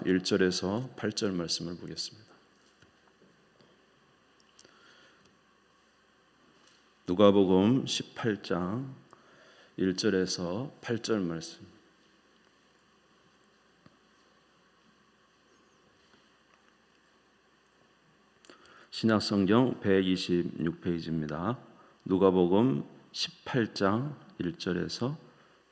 18장 1절에서 8절 말씀을 보겠습니다. 누가복음 18장 1절에서 8절 말씀. 신약성경 126페이지입니다. 누가복음 18장 1절에서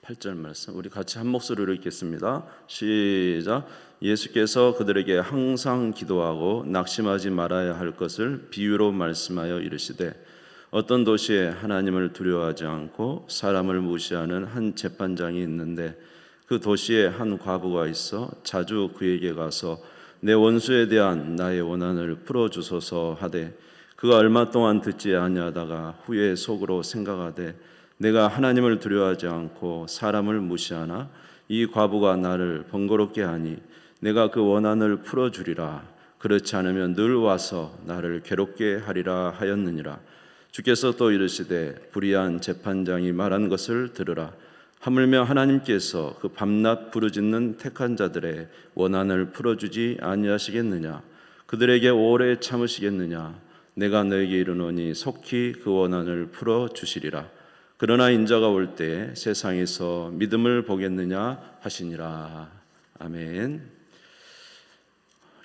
8절 말씀, 우리 같이 한 목소리로 읽겠습니다. 시작. 예수께서 그들에게 항상 기도하고 낙심하지 말아야 할 것을 비유로 말씀하여 이르시되, 어떤 도시에 하나님을 두려워하지 않고 사람을 무시하는 한 재판장이 있는데, 그 도시에 한 과부가 있어 자주 그에게 가서 내 원수에 대한 나의 원한을 풀어주소서 하되, 그가 얼마 동안 듣지 아니하다가 후에 속으로 생각하되, 내가 하나님을 두려워하지 않고 사람을 무시하나 이 과부가 나를 번거롭게 하니 내가 그 원한을 풀어주리라. 그렇지 않으면 늘 와서 나를 괴롭게 하리라 하였느니라. 주께서 또 이르시되, 불의한 재판장이 말한 것을 들으라. 하물며 하나님께서 그 밤낮 부르짖는 택한 자들의 원한을 풀어주지 아니하시겠느냐? 그들에게 오래 참으시겠느냐? 내가 너에게 이르노니 속히 그 원한을 풀어주시리라. 그러나 인자가 올 때 세상에서 믿음을 보겠느냐 하시니라. 아멘.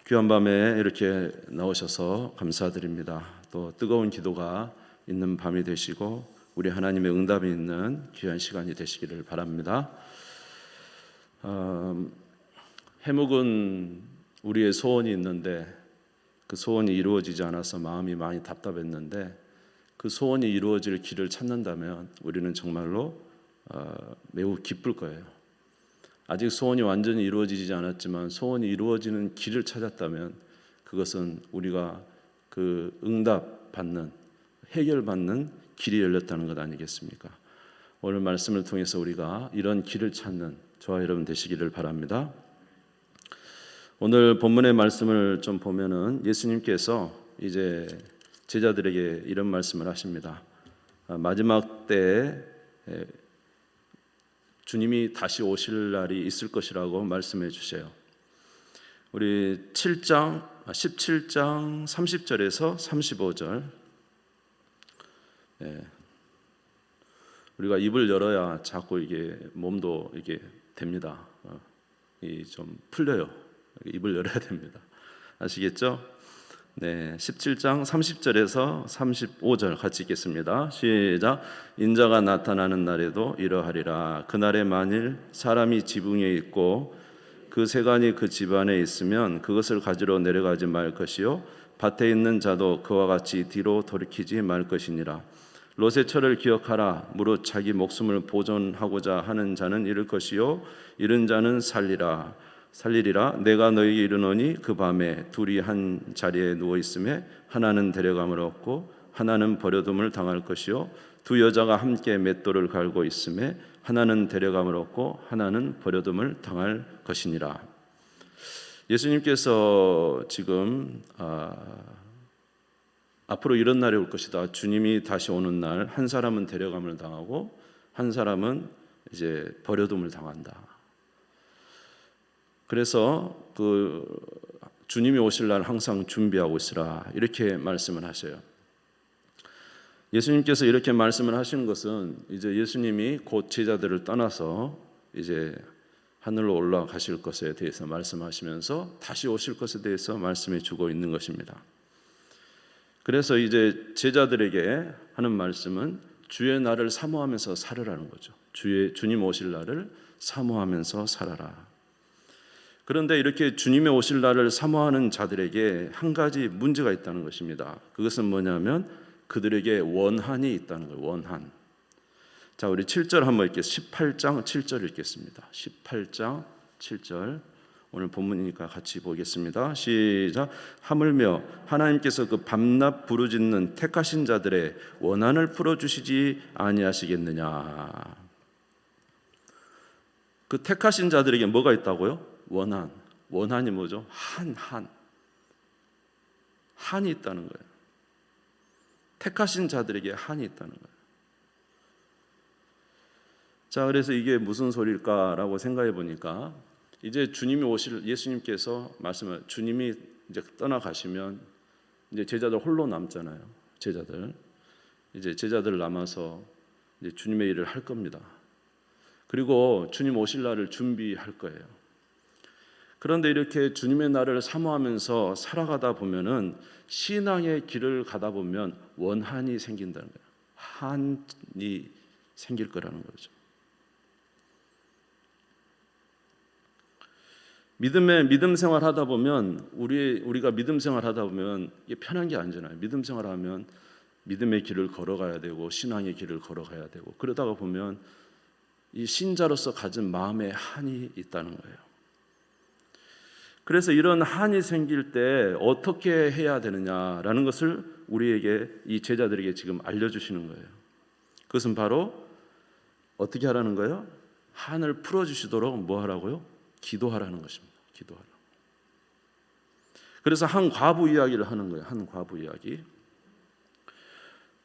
귀한 밤에 이렇게 나오셔서 감사드립니다. 또 뜨거운 기도가 있는 밤이 되시고 우리 하나님의 응답이 있는 귀한 시간이 되시기를 바랍니다. 해묵은 우리의 소원이 있는데 그 소원이 이루어지지 않아서 마음이 많이 답답했는데, 그 소원이 이루어질 길을 찾는다면 우리는 정말로 매우 기쁠 거예요. 아직 소원이 완전히 이루어지지 않았지만 소원이 이루어지는 길을 찾았다면 그것은 우리가 그 응답받는, 해결받는 길이 열렸다는 것 아니겠습니까? 오늘 말씀을 통해서 우리가 이런 길을 찾는 저와 여러분 되시기를 바랍니다. 오늘 본문의 말씀을 좀 보면은 예수님께서 이제 제자들에게 이런 말씀을 하십니다. 마지막 때에 주님이 다시 오실 날이 있을 것이라고 말씀해 주세요. 우리 17장 30절에서 35절. 우리가 입을 열어야 자꾸 이게 몸도 이게 됩니다. 좀 풀려요. 입을 열어야 됩니다. 아시겠죠? 네, 17장 30절에서 35절 같이 읽겠습니다. 시작. 인자가 나타나는 날에도 이러하리라. 그날에 만일 사람이 지붕에 있고 그 세간이 그 집안에 있으면 그것을 가지러 내려가지 말 것이요, 밭에 있는 자도 그와 같이 뒤로 돌이키지 말 것이니라. 롯의 철을 기억하라. 무릇 자기 목숨을 보존하고자 하는 자는 잃을 것이요, 잃은 자는 살리리라. 내가 너희에게 이르노니 그 밤에 둘이 한 자리에 누워 있음에 하나는 데려감을 얻고 하나는 버려둠을 당할 것이요, 두 여자가 함께 맷돌을 갈고 있음에 하나는 데려감을 얻고 하나는 버려둠을 당할 것이니라. 예수님께서 지금 앞으로 이런 날이 올 것이다. 주님이 다시 오는 날 한 사람은 데려감을 당하고 한 사람은 이제 버려둠을 당한다. 그래서 그 주님이 오실 날 항상 준비하고 있으라, 이렇게 말씀을 하셔요. 예수님께서 이렇게 말씀을 하시는 것은 이제 예수님이 곧 제자들을 떠나서 이제 하늘로 올라가실 것에 대해서 말씀하시면서 다시 오실 것에 대해서 말씀해 주고 있는 것입니다. 그래서 이제 제자들에게 하는 말씀은 주의 날을 사모하면서 살으라는 거죠. 주님 오실 날을 사모하면서 살아라. 그런데 이렇게 주님의 오실 날을 사모하는 자들에게 한 가지 문제가 있다는 것입니다. 그것은 뭐냐면 그들에게 원한이 있다는 거예요. 원한. 자, 우리 7절 한번 읽겠습니다. 18장 7절 읽겠습니다. 18장 7절. 오늘 본문이니까 같이 보겠습니다. 시작. 하물며 하나님께서 그 밤낮 부르짖는 택하신 자들의 원한을 풀어주시지 아니하시겠느냐. 그 택하신 자들에게 뭐가 있다고요? 원한이 뭐죠? 한이 있다는 거예요. 택하신 자들에게 한이 있다는 거예요. 자, 그래서 이게 무슨 소리일까라고 생각해 보니까 이제 주님이 오실 예수님께서 말씀을 주님이 이제 떠나가시면 이제 제자들 홀로 남잖아요. 제자들 남아서 이제 주님의 일을 할 겁니다. 그리고 주님 오실 날을 준비할 거예요. 그런데 이렇게 주님의 날을 사모하면서 살아가다 보면은 신앙의 길을 가다 보면 원한이 생긴다는 거예요. 한이 생길 거라는 거죠. 믿음 생활하다 보면 우리가 믿음 생활하다 보면 이게 편한 게 아니잖아요. 믿음 생활하면 믿음의 길을 걸어가야 되고 신앙의 길을 걸어가야 되고 그러다가 보면 이 신자로서 가진 마음에 한이 있다는 거예요. 그래서 이런 한이 생길 때 어떻게 해야 되느냐라는 것을 우리에게 이 제자들에게 지금 알려주시는 거예요. 그것은 바로 어떻게 하라는 거예요? 한을 풀어주시도록 뭐 하라고요? 기도하라는 것입니다. 기도하라. 그래서 한 과부 이야기를 하는 거예요. 한 과부 이야기.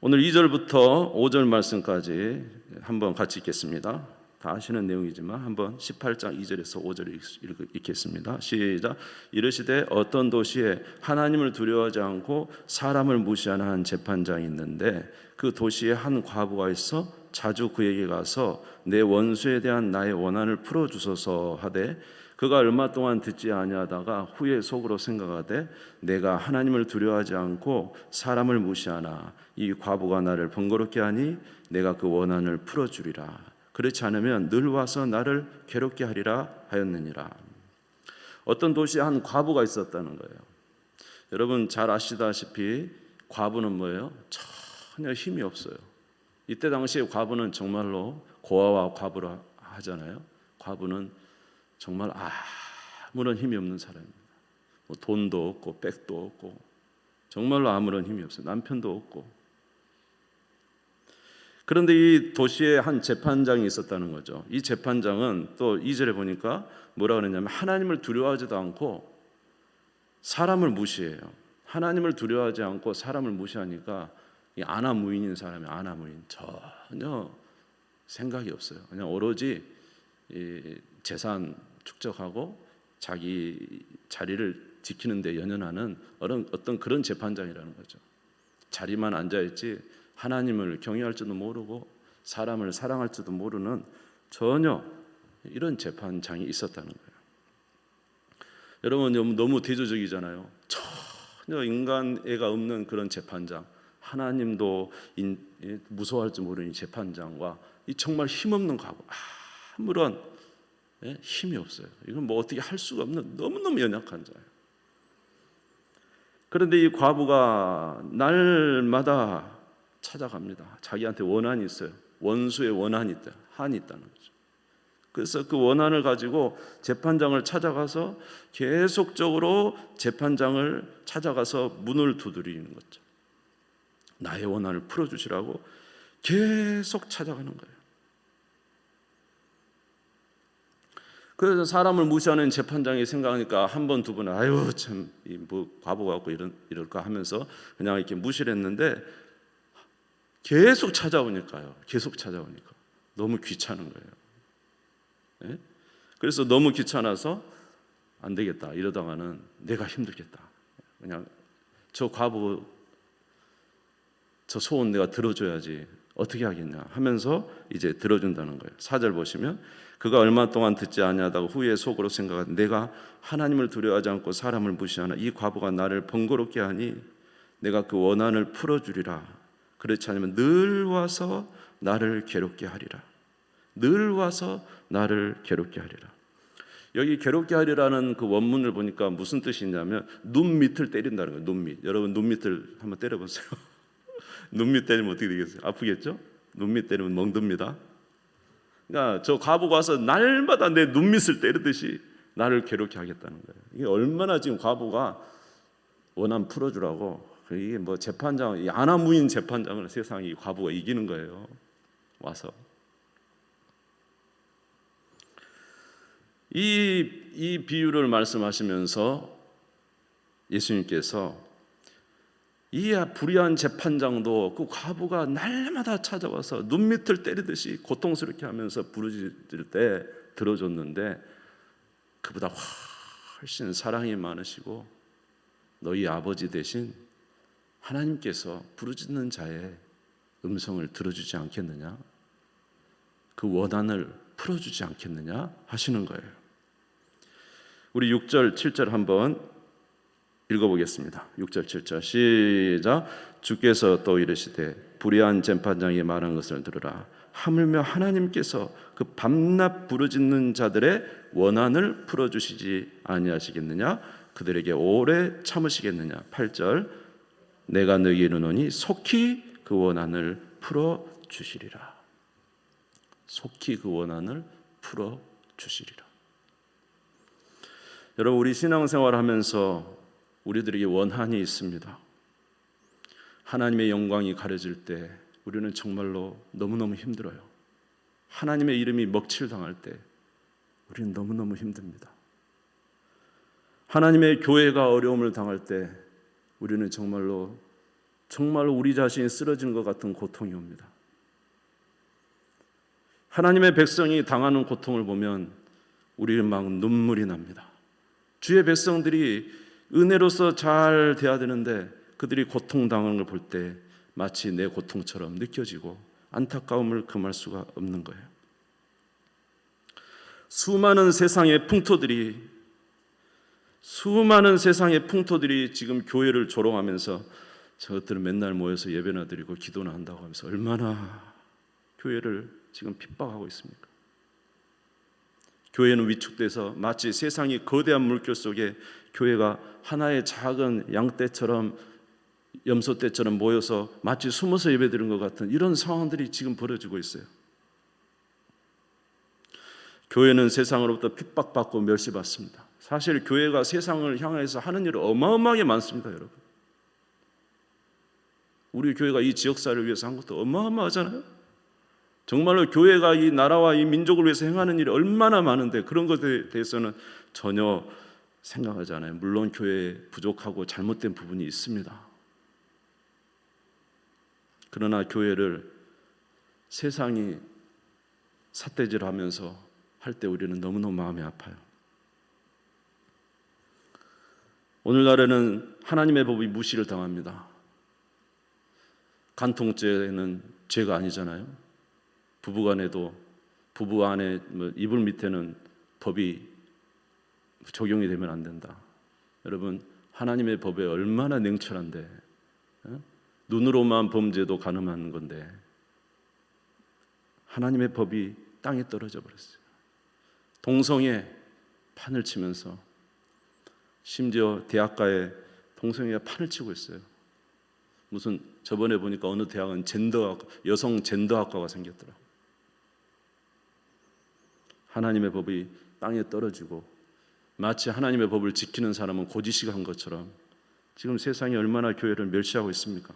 오늘 2절부터 5절 말씀까지 한번 같이 읽겠습니다. 다 아시는 내용이지만 한번 18장 2절에서 5절을 읽겠습니다. 시작. 이르시되 어떤 도시에 하나님을 두려워하지 않고 사람을 무시하는 한 재판장이 있는데 그 도시에 한 과부가 있어 자주 그에게 가서 내 원수에 대한 나의 원한을 풀어주소서 하되 그가 얼마 동안 듣지 아니하다가 후에 속으로 생각하되 내가 하나님을 두려워하지 않고 사람을 무시하나 이 과부가 나를 번거롭게 하니 내가 그 원한을 풀어주리라. 그렇지 않으면 늘 와서 나를 괴롭게 하리라 하였느니라. 어떤 도시에 한 과부가 있었다는 거예요. 여러분 잘 아시다시피 과부는 뭐예요? 전혀 힘이 없어요. 이때 당시에 과부는 정말로 고아와 과부라 하잖아요. 과부는 정말 아무런 힘이 없는 사람입니다. 뭐 돈도 없고 백도 없고 정말로 아무런 힘이 없어요. 남편도 없고. 그런데 이 도시에 한 재판장이 있었다는 거죠. 이 재판장은 또 2절에 보니까 뭐라 그러냐면 하나님을 두려워하지도 않고 사람을 무시해요. 하나님을 두려워하지 않고 사람을 무시하니까 이 아나무인인 사람이 아나무인 전혀 생각이 없어요. 그냥 오로지 이 재산 축적하고 자기 자리를 지키는 데 연연하는 어떤 그런 재판장이라는 거죠. 자리만 앉아있지 하나님을 경외할 줄도 모르고 사람을 사랑할 줄도 모르는 전혀 이런 재판장이 있었다는 거예요. 여러분 너무 대조적이잖아요. 전혀 인간애가 없는 그런 재판장, 하나님도 무서워할 줄 모르는 재판장과 이 정말 힘없는 과부, 아무런 힘이 없어요. 이건 뭐 어떻게 할 수가 없는 너무너무 연약한 자예요. 그런데 이 과부가 날마다 찾아갑니다. 자기한테 원한이 있어요. 원수의 원한이 있다. 한이 있다는 거죠. 그래서 그 원한을 가지고 재판장을 찾아가서 계속적으로 재판장을 찾아가서 문을 두드리는 거죠. 나의 원한을 풀어주시라고 계속 찾아가는 거예요. 그래서 사람을 무시하는 재판장이 생각하니까 한 번, 두 번, 아유 참 뭐 과부 같고 이럴까 하면서 그냥 이렇게 무시를 했는데 계속 찾아오니까 너무 귀찮은 거예요. 그래서 너무 귀찮아서 안 되겠다 이러다가는 내가 힘들겠다. 그냥 저 과부 저 소원 내가 들어줘야지 어떻게 하겠냐 하면서 이제 들어준다는 거예요. 4절 보시면 그가 얼마 동안 듣지 아니하다가 후에 속으로 생각하되 내가 하나님을 두려워하지 않고 사람을 무시하나 이 과부가 나를 번거롭게 하니 내가 그 원한을 풀어주리라. 그렇지 않으면 늘 와서 나를 괴롭게 하리라. 늘 와서 나를 괴롭게 하리라. 여기 괴롭게 하리라는 그 원문을 보니까 무슨 뜻이냐면 눈 밑을 때린다는 거예요. 눈 밑. 여러분 눈 밑을 한번 때려보세요. 눈 밑 때리면 어떻게 되겠어요? 아프겠죠? 눈 밑 때리면 멍듭니다. 그러니까 저 과부가 와서 날마다 내 눈밑을 때리듯이 나를 괴롭게 하겠다는 거예요. 이게 얼마나 지금 과부가 원한 풀어주라고 이게 뭐 재판장, 이 아나무인 재판장을 세상이 과부가 이기는 거예요. 와서 이 비유를 말씀하시면서 예수님께서 이 불의한 재판장도 그 과부가 날마다 찾아와서 눈밑을 때리듯이 고통스럽게 하면서 부르짖을 때 들어줬는데 그보다 훨씬 사랑이 많으시고 너희 아버지 대신 하나님께서 부르짖는 자의 음성을 들어주지 않겠느냐? 그 원한을 풀어주지 않겠느냐? 하시는 거예요. 우리 6절, 7절 한번 읽어보겠습니다. 6절, 7절 시작. 주께서 또 이르시되 불의한 재판장이 말한 것을 들으라. 하물며 하나님께서 그 밤낮 부르짖는 자들의 원한을 풀어주시지 아니하시겠느냐? 그들에게 오래 참으시겠느냐? 8절 내가 너희에게 이르노니 속히 그 원한을 풀어주시리라. 속히 그 원한을 풀어주시리라. 여러분, 우리 신앙생활 하면서 우리들에게 원한이 있습니다. 하나님의 영광이 가려질 때 우리는 정말로 너무너무 힘들어요. 하나님의 이름이 먹칠당할 때 우리는 너무너무 힘듭니다. 하나님의 교회가 어려움을 당할 때 우리는 정말로 우리 자신이 쓰러지는 것 같은 고통이 옵니다. 하나님의 백성이 당하는 고통을 보면 우리는 막 눈물이 납니다. 주의 백성들이 은혜로서 잘 돼야 되는데 그들이 고통당하는 걸 볼 때 마치 내 고통처럼 느껴지고 안타까움을 금할 수가 없는 거예요. 수많은 세상의 풍토들이 지금 교회를 조롱하면서 저것들은 맨날 모여서 예배나 드리고 기도나 한다고 하면서 얼마나 교회를 지금 핍박하고 있습니까? 교회는 위축돼서 마치 세상이 거대한 물결 속에 교회가 하나의 작은 양떼처럼 염소떼처럼 모여서 마치 숨어서 예배드리는 것 같은 이런 상황들이 지금 벌어지고 있어요. 교회는 세상으로부터 핍박받고 멸시받습니다. 사실 교회가 세상을 향해서 하는 일이 어마어마하게 많습니다, 여러분. 우리 교회가 이 지역사회를 위해서 한 것도 어마어마하잖아요. 정말로 교회가 이 나라와 이 민족을 위해서 행하는 일이 얼마나 많은데 그런 것에 대해서는 전혀 생각하지 않아요. 물론 교회에 부족하고 잘못된 부분이 있습니다. 그러나 교회를 세상이 삿대질하면서 할 때 우리는 너무너무 마음이 아파요. 오늘날에는 하나님의 법이 무시를 당합니다. 간통죄는 죄가 아니잖아요. 부부간에도 부부 안에 이불 밑에는 법이 적용이 되면 안 된다. 여러분, 하나님의 법에 얼마나 냉철한데, 눈으로만 범죄도 가늠한 건데 하나님의 법이 땅에 떨어져 버렸어요. 동성애 판을 치면서 심지어 대학가에 동성애가 판을 치고 있어요. 무슨 저번에 보니까 어느 대학은 여성 젠더학과가 생겼더라. 하나님의 법이 땅에 떨어지고 마치 하나님의 법을 지키는 사람은 고지식을 한 것처럼 지금 세상이 얼마나 교회를 멸시하고 있습니까?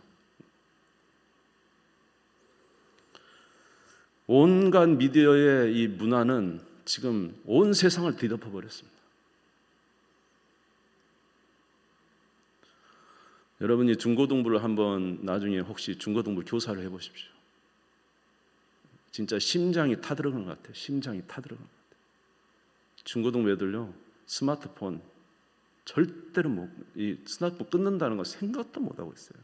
온갖 미디어의 이 문화는 지금 온 세상을 뒤덮어 버렸습니다. 여러분이 중고등부를 한번 나중에 혹시 중고등부 교사를 해보십시오. 진짜 심장이 타들어가는 것 같아요. 심장이 타들어가는 것 같아요. 중고등부 애들요, 스마트폰 절대로 이 스마트폰 끊는다는 거 생각도 못 하고 있어요.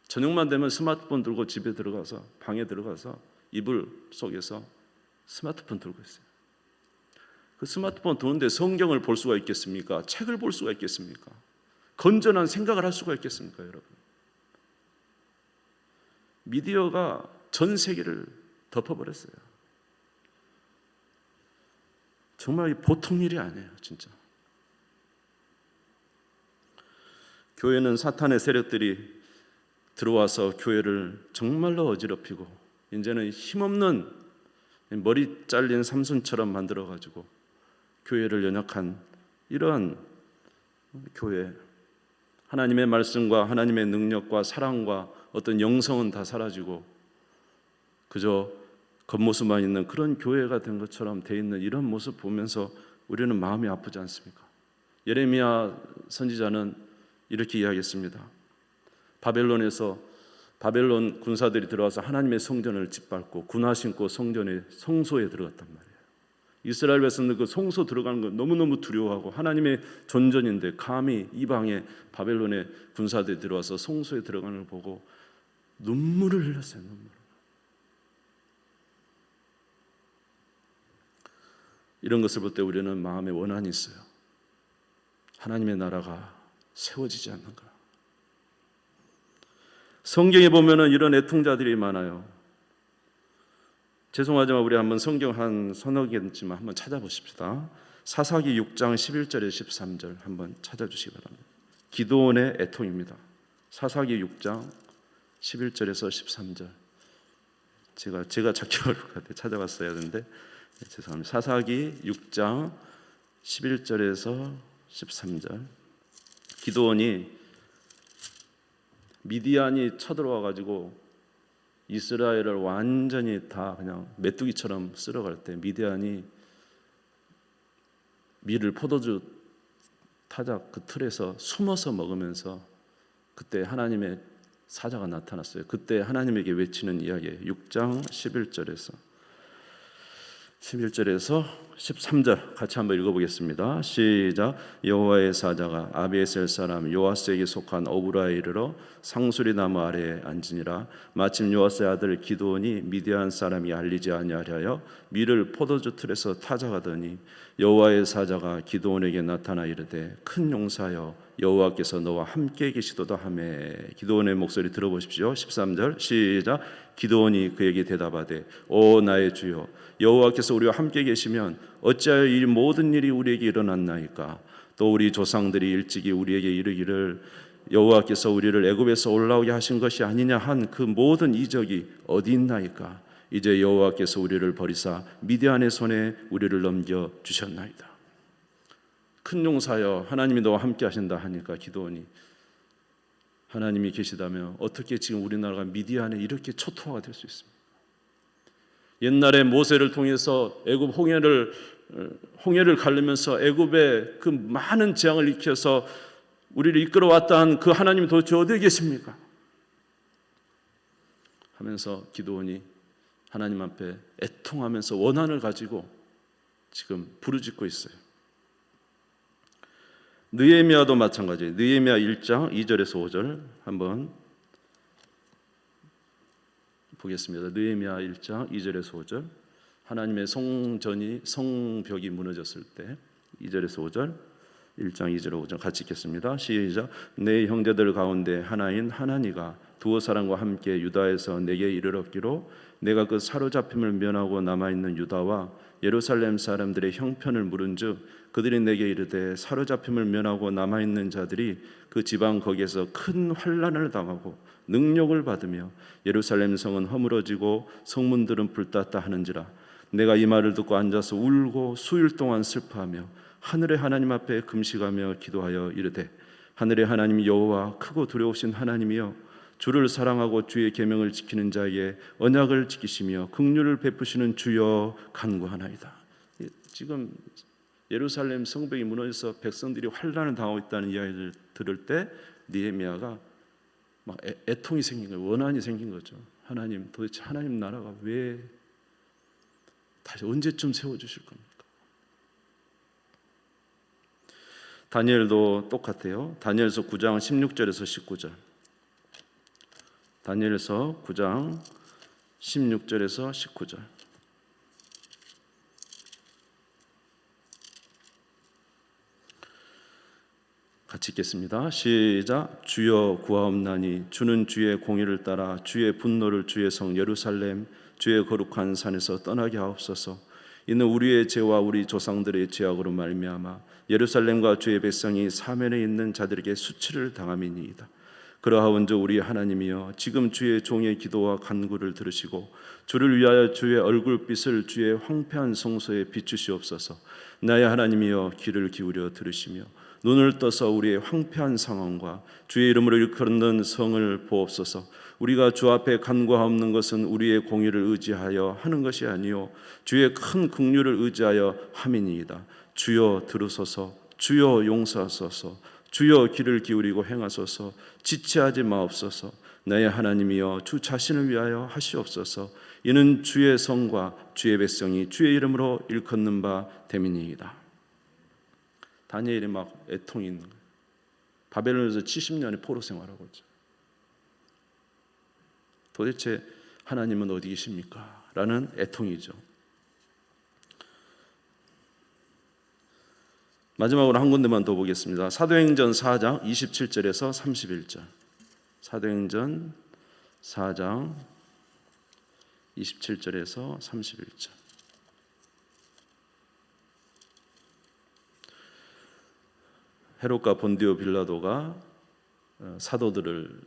저녁만 되면 스마트폰 들고 집에 들어가서 방에 들어가서 이불 속에서 스마트폰 들고 있어요. 그 스마트폰 두는데 성경을 볼 수가 있겠습니까? 책을 볼 수가 있겠습니까? 건전한 생각을 할 수가 있겠습니까, 여러분? 미디어가 전 세계를 덮어버렸어요. 정말 보통 일이 아니에요, 진짜. 교회는 사탄의 세력들이 들어와서 교회를 정말로 어지럽히고 이제는 힘없는 머리 잘린 삼손처럼 만들어가지고 교회를 연약한 이런 교회, 하나님의 말씀과 하나님의 능력과 사랑과 어떤 영성은 다 사라지고 그저 겉모습만 있는 그런 교회가 된 것처럼 돼 있는 이런 모습 보면서 우리는 마음이 아프지 않습니까? 예레미야 선지자는 이렇게 이야기했습니다. 바벨론 군사들이 들어와서 하나님의 성전을 짓밟고 군화 신고 성소에 들어갔단 말이에요. 이스라엘 백성들 그 성소 들어가는 거 너무너무 두려워하고 하나님의 존전인데 감히 이방의 바벨론의 군사들이 들어와서 성소에 들어가는 걸 보고 눈물을 흘렸어요. 눈물. 이런 것을 볼 때 우리는 마음에 원한이 있어요. 하나님의 나라가 세워지지 않는가. 성경에 보면은 이런 애통자들이 많아요. 죄송하지만 우리 한번 성경 한 서너 개지만 한번 찾아보십시다. 사사기 6장 11절에서 13절 한번 찾아주시기 바랍니다. 기드온의 애통입니다. 사사기 6장 11절에서 13절. 제가 찾기 어려울 것 같아요. 찾아봤어야 하는데 죄송합니다. 사사기 6장 11절에서 13절. 기드온이 미디안이 쳐들어와 가지고 이스라엘을 완전히 다 그냥 메뚜기처럼 쓸어갈 때 미디안이 밀을 포도주 타작 그 틀에서 숨어서 먹으면서 그때 하나님의 사자가 나타났어요. 그때 하나님에게 외치는 이야기예요. 6장 11절에서 13절 같이 한번 읽어보겠습니다. 시작. 여호와의 사자가 아비에셀 사람 요아스에게 속한 오브라에 이르러 상수리 나무 아래에 앉으니라. 마침 요아스의 아들 기드온이 미디안 사람이 알리지 아니하려 밀을 포도주 틀에서 타작하더니 여호와의 사자가 기드온에게 나타나 이르되 큰 용사여 여호와께서 너와 함께 계시도다 하매. 기드온의 목소리 들어보십시오. 13절 시작. 기드온이 그에게 대답하되 오 나의 주여 여호와께서 우리와 함께 계시면 어찌하여 이 모든 일이 우리에게 일어났나이까. 또 우리 조상들이 일찍이 우리에게 이르기를 여호와께서 우리를 애굽에서 올라오게 하신 것이 아니냐 한 그 모든 이적이 어디 있나이까. 이제 여호와께서 우리를 버리사 미디안의 손에 우리를 넘겨 주셨나이다. 큰 용사여 하나님이 너와 함께 하신다 하니까 기드온이 하나님이 계시다면 어떻게 지금 우리나라가 미디안에 이렇게 초토화가 될 수 있습니까? 옛날에 모세를 통해서 애굽 홍해를 가르면서 애굽의 그 많은 재앙을 일으켜서 우리를 이끌어왔다 한 그 하나님이 도대체 어디에 계십니까? 하면서 기드온이 하나님 앞에 애통하면서 원한을 가지고 지금 부르짖고 있어요. 느헤미야도 마찬가지예요. 느헤미야 1장 2절에서 5절 한번 보겠습니다. 느헤미야 1장 2절에서 5절. 하나님의 성벽이 무너졌을 때 2절에서 5절. 1장 2절 5절 같이 읽겠습니다. 시작. 내 형제들 가운데 하나인 하나니가 두어 사람과 함께 유다에서 내게 이르렀기로 내가 그 사로잡힘을 면하고 남아있는 유다와 예루살렘 사람들의 형편을 물은즉 그들이 내게 이르되 사로잡힘을 면하고 남아있는 자들이 그 지방 거기에서 큰 환난을 당하고 능력을 받으며 예루살렘 성은 허물어지고 성문들은 불탔다 하는지라. 내가 이 말을 듣고 앉아서 울고 수일 동안 슬퍼하며 하늘의 하나님 앞에 금식하며 기도하여 이르되 하늘의 하나님 여호와 크고 두려우신 하나님이여 주를 사랑하고 주의 계명을 지키는 자에게 언약을 지키시며 긍휼을 베푸시는 주여 간구하나이다. 지금 예루살렘 성벽이 무너져서 백성들이 환난을 당하고 있다는 이야기를 들을 때 느헤미야가 막 애통이 생긴 거예요. 원한이 생긴 거죠. 하나님 도대체 하나님 나라가 왜 다시 언제쯤 세워주실 겁니까? 다니엘도 똑같아요. 다니엘서 9장 16절에서 19절. 다니엘서 9장 16절에서 19절. 같이 읽겠습니다. 시작. 주여 구하옵나니 주는 주의 공의를 따라 주의 분노를 주의 성 예루살렘 주의 거룩한 산에서 떠나게 하옵소서. 이는 우리의 죄와 우리 조상들의 죄악으로 말미암아 예루살렘과 주의 백성이 사면에 있는 자들에게 수치를 당함이니이다. 그러하온즉 우리 하나님이여 지금 주의 종의 기도와 간구를 들으시고 주를 위하여 주의 얼굴빛을 주의 황폐한 성소에 비추시옵소서. 나의 하나님이여 귀를 기울여 들으시며 눈을 떠서 우리의 황폐한 상황과 주의 이름으로 일컫는 성을 보옵소서. 우리가 주 앞에 간구하옵는 것은 우리의 공의를 의지하여 하는 것이 아니요 주의 큰 긍휼을 의지하여 함이니이다. 주여 들으소서. 주여 용서하소서. 주여 귀를 기울이고 행하소서. 지체하지 마옵소서. 나의 하나님이여 주 자신을 위하여 하시옵소서. 이는 주의 성과 주의 백성이 주의 이름으로 일컫는 바 됨이니이다. 다니엘이 막 애통이 있는 거예요. 바벨론에서 70년의 포로 생활하고 있죠. 도대체 하나님은 어디 계십니까? 라는 애통이죠. 마지막으로 한 군데만 더 보겠습니다. 사도행전 4장 27절에서 31절. 사도행전 4장 27절에서 31절. 헤롯과 본디오 빌라도가 사도들을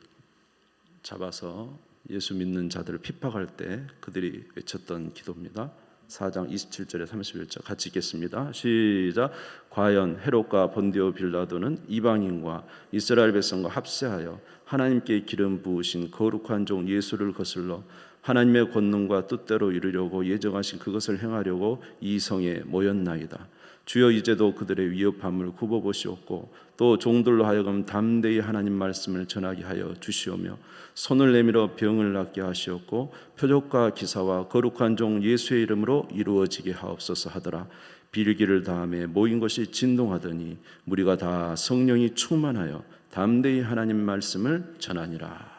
잡아서 예수 믿는 자들을 핍박할 때 그들이 외쳤던 기도입니다. 4장 27절에 31절 같이 읽겠습니다. 시작. 과연 헤롯과 본디오 빌라도는 이방인과 이스라엘 백성과 합세하여 하나님께 기름 부으신 거룩한 종 예수를 거슬러 하나님의 권능과 뜻대로 이루려고 예정하신 그것을 행하려고 이 성에 모였나이다. 주여 이제도 그들의 위협함을 굽어보시옵고 또 종들로 하여금 담대히 하나님 말씀을 전하게 하여 주시오며 손을 내밀어 병을 낫게 하시옵고 표적과 기사와 거룩한 종 예수의 이름으로 이루어지게 하옵소서 하더라. 빌기를 다음에 모인 것이 진동하더니 무리가 다 성령이 충만하여 담대히 하나님 말씀을 전하니라.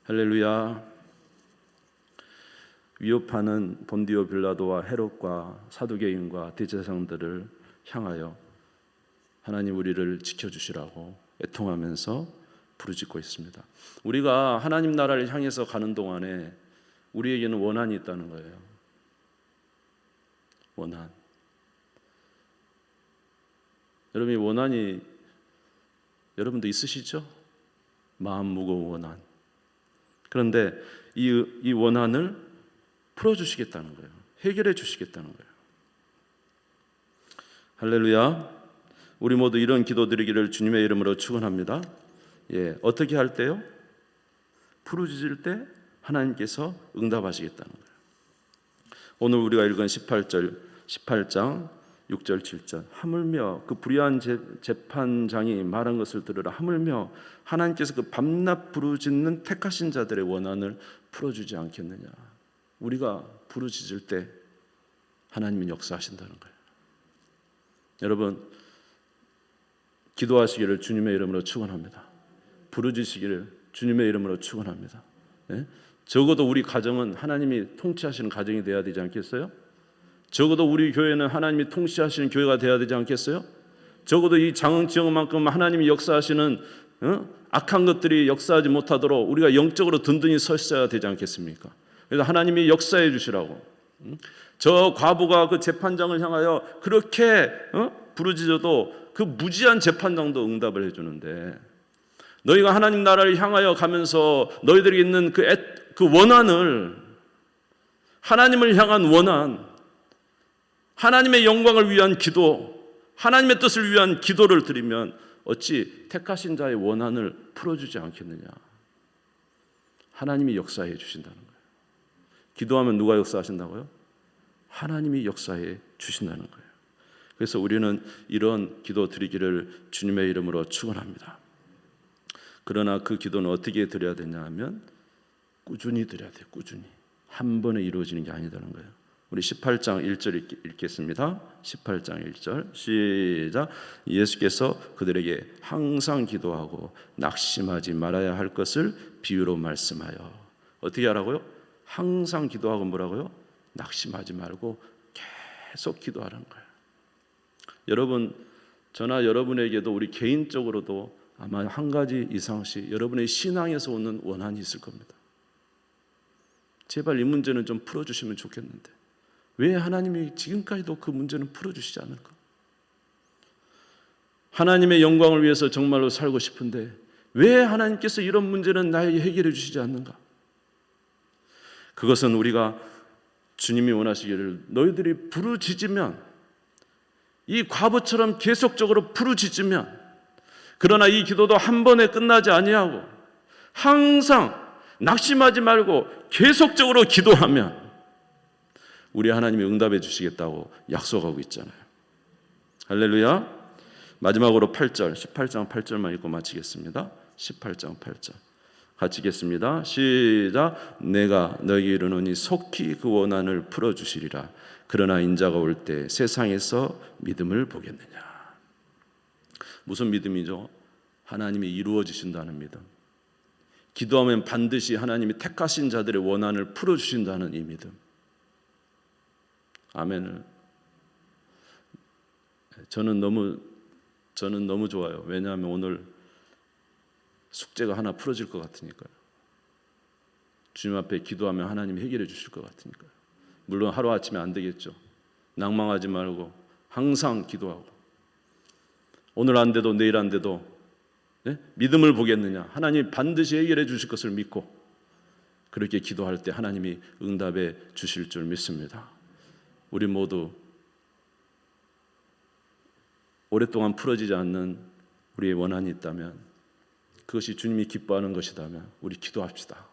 할렐루야. 위협하는 본디오 빌라도와 헤롯과 사두개인과 대제사장들을 향하여 하나님 우리를 지켜주시라고 애통하면서 부르짖고 있습니다. 우리가 하나님 나라를 향해서 가는 동안에 우리에게는 원한이 있다는 거예요. 원한. 여러분이 원한이 여러분도 있으시죠? 마음 무거운 원한. 그런데 이 원한을 풀어주시겠다는 거예요. 해결해 주시겠다는 거예요. 할렐루야. 우리 모두 이런 기도 드리기를 주님의 이름으로 축원합니다. 어떻게 할 때요? 부르짖을 때 하나님께서 응답하시겠다는 거예요. 오늘 우리가 읽은 18장 6절 7절 하물며 그 불의한 재판장이 말한 것을 들으라. 하물며 하나님께서 그 밤낮 부르짖는 택하신 자들의 원한을 풀어주지 않겠느냐. 우리가 부르짖을 때 하나님이 역사하신다는 거예요. 여러분 기도하시기를 주님의 이름으로 축원합니다. 부르짖으시기를 주님의 이름으로 축원합니다. 적어도 우리 가정은 하나님이 통치하시는 가정이 되어야 되지 않겠어요? 적어도 우리 교회는 하나님이 통치하시는 교회가 되어야 되지 않겠어요? 적어도 이 장흥 지역만큼 하나님이 역사하시는 악한 것들이 역사하지 못하도록 우리가 영적으로 든든히 서 있어야 되지 않겠습니까? 그래서 하나님이 역사해 주시라고. 저 과부가 그 재판장을 향하여 그렇게 부르짖어도 그 무지한 재판장도 응답을 해주는데, 너희가 하나님 나라를 향하여 가면서 너희들이 있는 그 원한을, 하나님을 향한 원한, 하나님의 영광을 위한 기도, 하나님의 뜻을 위한 기도를 드리면 어찌 택하신 자의 원한을 풀어주지 않겠느냐. 하나님이 역사해 주신다는 거예요. 기도하면 누가 역사하신다고요? 하나님이 역사해 주신다는 거예요. 그래서 우리는 이런 기도 드리기를 주님의 이름으로 축원합니다. 그러나 그 기도는 어떻게 드려야 되냐 하면 꾸준히 드려야 돼요. 꾸준히. 한 번에 이루어지는 게 아니라는 거예요. 우리 18장 1절 읽겠습니다. 18장 1절 시작. 예수께서 그들에게 항상 기도하고 낙심하지 말아야 할 것을 비유로 말씀하여. 어떻게 하라고요? 항상 기도하고 뭐라고요? 낙심하지 말고 계속 기도하라는 거예요. 여러분, 저나 여러분에게도 우리 개인적으로도 아마 한 가지 이상씩 여러분의 신앙에서 오는 원한이 있을 겁니다. 제발 이 문제는 좀 풀어주시면 좋겠는데 왜 하나님이 지금까지도 그 문제는 풀어주시지 않을까? 하나님의 영광을 위해서 정말로 살고 싶은데 왜 하나님께서 이런 문제는 나에게 해결해 주시지 않는가? 그것은 우리가 주님이 원하시기를 너희들이 부르짖으면, 이 과부처럼 계속적으로 부르짖으면, 그러나 이 기도도 한 번에 끝나지 아니하고 항상 낙심하지 말고 계속적으로 기도하면 우리 하나님이 응답해 주시겠다고 약속하고 있잖아요. 할렐루야. 마지막으로 8절, 18장 8절만 읽고 마치겠습니다. 18장 8절 같이 읽겠습니다. 시작. 내가 너희에게 이르노니 속히 그 원한을 풀어주시리라. 그러나 인자가 올 때 세상에서 믿음을 보겠느냐. 무슨 믿음이죠? 하나님이 이루어지신다는 믿음. 기도하면 반드시 하나님이 택하신 자들의 원한을 풀어주신다는 이 믿음. 아멘을. 저는 너무 좋아요. 왜냐하면 오늘 숙제가 하나 풀어질 것 같으니까요. 주님 앞에 기도하면 하나님이 해결해 주실 것 같으니까요. 물론 하루아침에 안 되겠죠. 낭망하지 말고 항상 기도하고, 오늘 안 돼도 내일 안 돼도 믿음을 보겠느냐. 하나님이 반드시 해결해 주실 것을 믿고 그렇게 기도할 때 하나님이 응답해 주실 줄 믿습니다. 우리 모두 오랫동안 풀어지지 않는 우리의 원한이 있다면, 그것이 주님이 기뻐하는 것이라면 우리 기도합시다.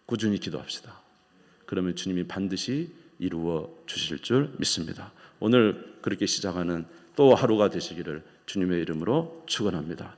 꾸준히 기도합시다. 그러면 주님이 반드시 이루어 주실 줄 믿습니다. 오늘 그렇게 시작하는 또 하루가 되시기를 주님의 이름으로 축원합니다.